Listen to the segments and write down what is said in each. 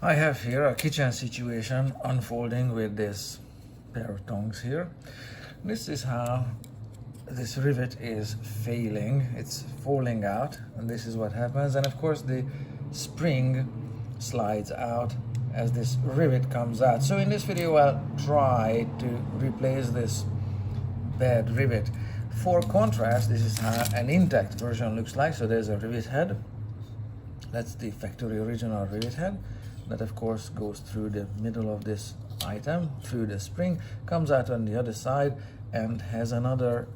I have here a kitchen situation unfolding with this pair of tongs here. This is how this rivet is failing. It's falling out, and this is what happens. And of course the spring slides out as this rivet comes out. So in this video I'll try to replace this bad rivet. For contrast, this is how an intact version looks like. So there's a rivet head. That's the factory original rivet head. That of course goes through the middle of this item, through the spring, comes out on the other side and has another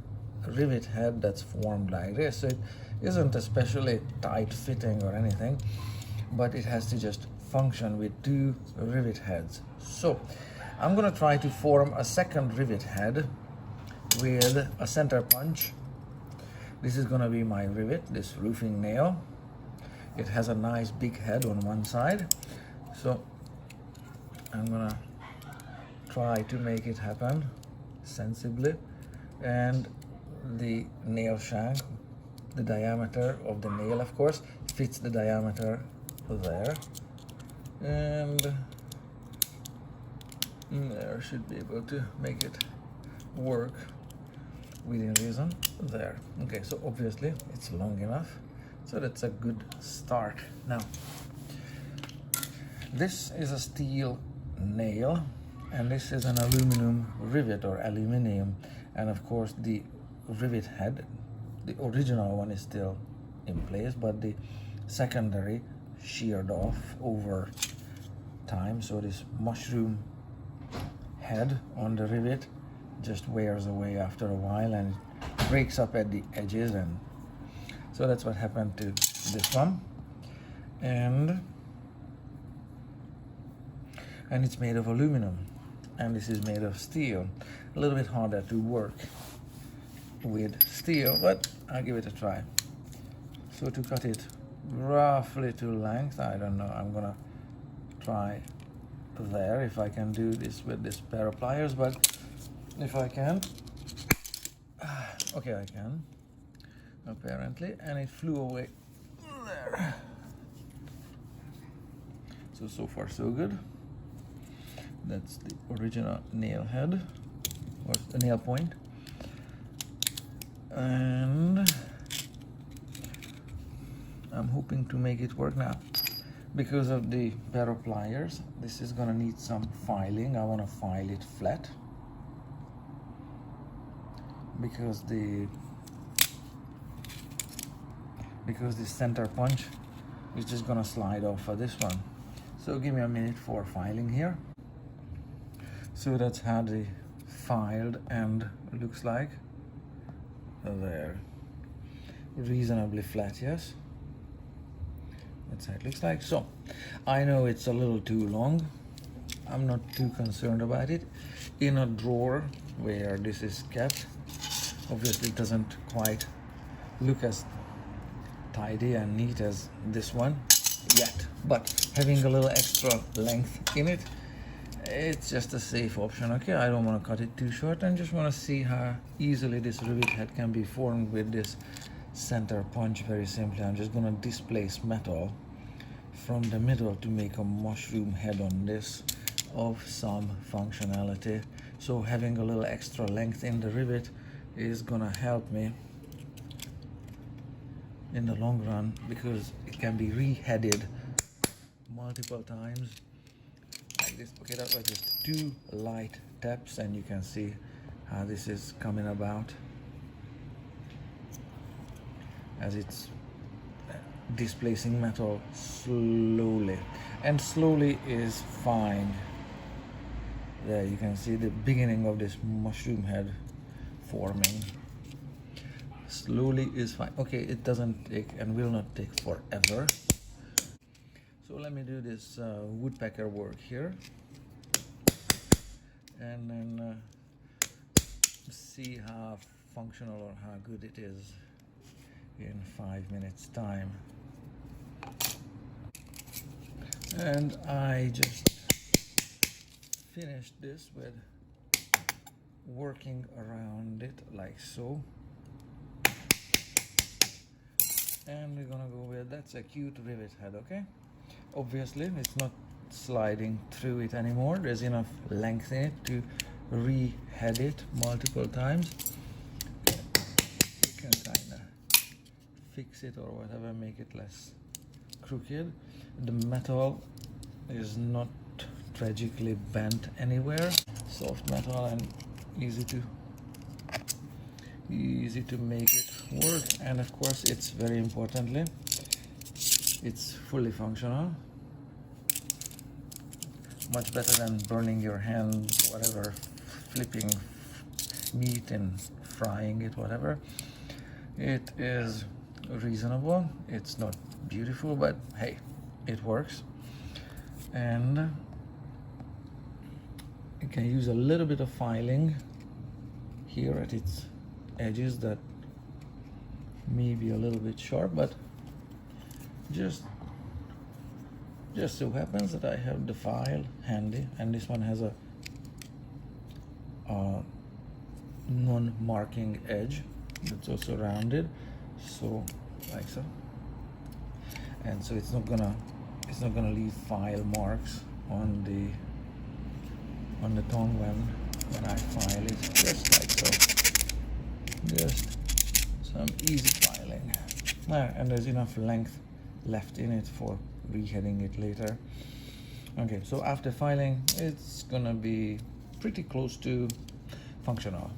rivet head that's formed like this. So it isn't especially tight fitting or anything, but it has to just function with two rivet heads. So I'm gonna try to form a second rivet head with a center punch. This is gonna be my rivet, this roofing nail. It has a nice big head on one side. So I'm gonna try to make it happen sensibly, and the nail shank, the diameter of the nail of course fits the diameter there, and there should be able to make it work within reason there. Okay, so obviously it's long enough, so that's a good start. Now this is a steel nail and this is an aluminum rivet or aluminium, and of course the rivet head, the original one, is still in place, but the secondary sheared off over time. So this mushroom head on the rivet just wears away after a while and it breaks up at the edges, and so that's what happened to this one. And it's made of aluminum, and this is made of steel. A little bit harder to work with steel, but I'll give it a try. So to cut it roughly to length, I don't know, I'm gonna try there if I can do this with this pair of pliers, but if I can, okay, I can apparently, and it flew away there. So far so good. That's the original nail head or the nail point, and I'm hoping to make it work now. Because of the pair of pliers, this is gonna need some filing. I want to file it flat because the center punch is just gonna slide off for this one. So give me a minute for filing here. So that's how the filed end looks like there. Reasonably flat, yes. That's how it looks like. So I know it's a little too long. I'm not too concerned about it. In a drawer where this is kept, obviously it doesn't quite look as tidy and neat as this one yet, but having a little extra length in it, it's just a safe option. Okay, I don't want to cut it too short and just want to see how easily this rivet head can be formed with this center punch. Very simply, I'm just going to displace metal from the middle to make a mushroom head on this of some functionality. So having a little extra length in the rivet is gonna help me in the long run, because it can be re-headed multiple times like this. Okay, that was just 2 light taps and you can see how this is coming about as it's displacing metal slowly, and slowly is fine. There you can see the beginning of this mushroom head forming. Slowly is fine. Okay, it doesn't take and will not take forever. So let me do this woodpecker work here and then see how functional or how good it is in 5 minutes time. And I just finished this with working around it like so, and we're gonna go with, that's a cute rivet head. Okay, obviously it's not sliding through it anymore. There's enough length in it to re-head it multiple times. You can kind of fix it or whatever, make it less crooked. The metal is not tragically bent anywhere. Soft metal and easy to make it work. And of course, it's very importantly, it's fully functional. Much better than burning your hand, whatever, flipping meat and frying it, whatever. It is reasonable. It's not beautiful, but hey, it works. And you can use a little bit of filing here at its edges that may be a little bit sharp, but just so happens that I have the file handy, and this one has a non-marking edge that's also rounded, so like so, and so it's not gonna leave file marks on the tongue when I file it, just like so. Just some easy filing. And there's enough length left in it for reheading it later. Okay, so after filing, it's gonna be pretty close to functional.